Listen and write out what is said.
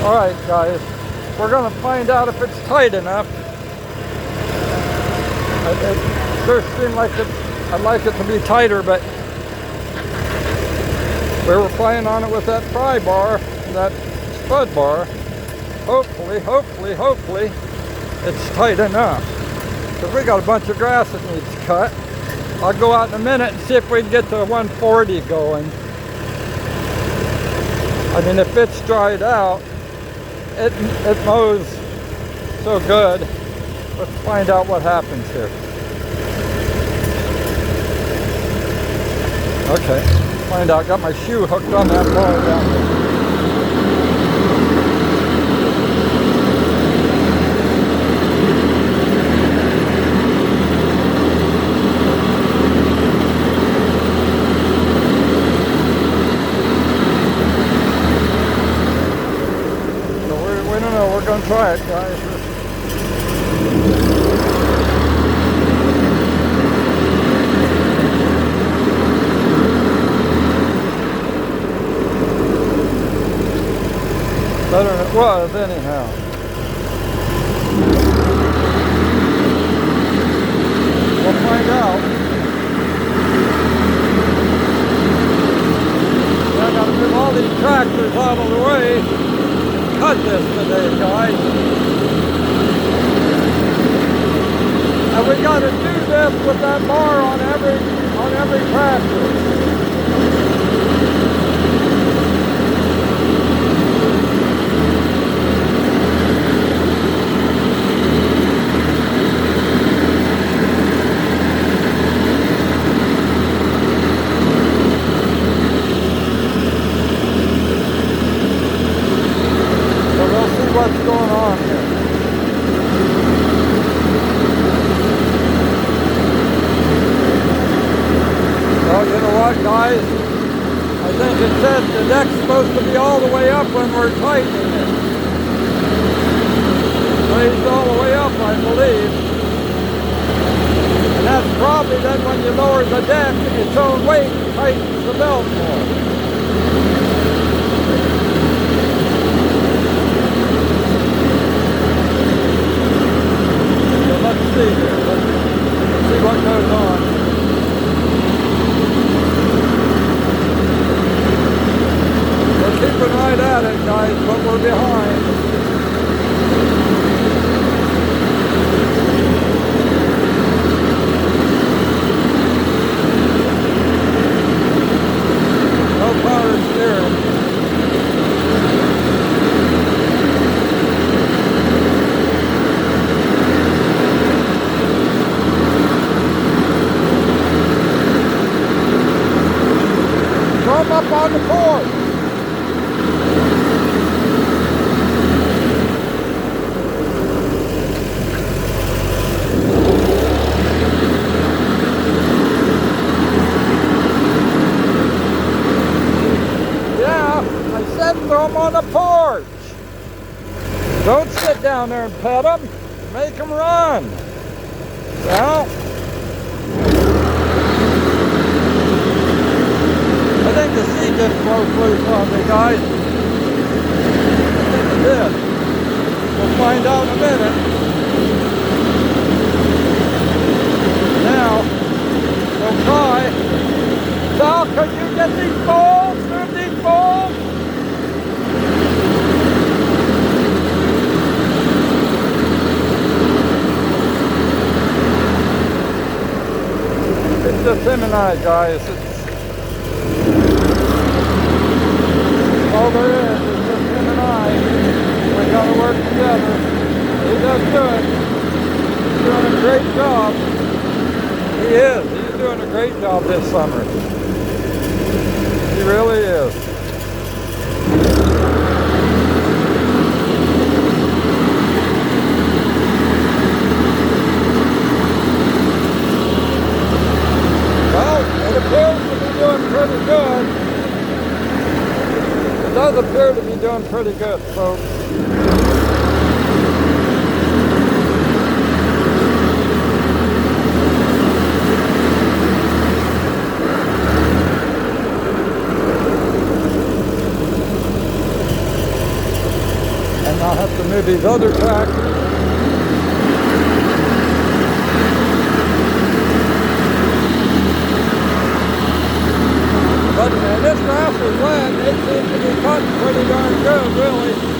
Alright guys, we're going to find out if it's tight enough. It sure seemed like I'd like it to be tighter, but we were playing on it with that pry bar, that spud bar. Hopefully, it's tight enough. Because we got a bunch of grass that needs cut. I'll go out in a minute and see if we can get the 140 going. I mean, if it's dried out, it mows so good. Let's find out what happens here. Okay, find out. Got my shoe hooked on that bar down there. We're going to try it, guys. Better than it was, anyhow. We'll find out. I got to move all these tractors out of the way. Cut this today, guys. And we got to do this with that bar on every tractor. What's going on here? Well, you know what, guys? I think it says the deck's supposed to be all the way up when we're tightening it. Raised all the way up, I believe. And that's probably then when you lower the deck, its own weight tightens the belt more. Let's see here. Let's see what goes on. We're keeping right at it, guys, but we're behind. No power steering. Up on the porch. Yeah, I said throw them on the porch. Don't sit down there and pet them. Make them run. Well, I think the seat just broke loose on me, guys. I think it did. We'll find out in a minute. Now, we'll try. Sal, could you get these balls? Move these balls? It's just him and I, guys. All there is just him and I. We got to work together. He does good. He's doing a great job. He is. He's doing a great job this summer. He really is. Well, it appears to be doing pretty good. It does appear to be doing pretty good, folks. I'll have to move these other tractors. But this grass is wet. It seems to be cutting pretty darn good, really.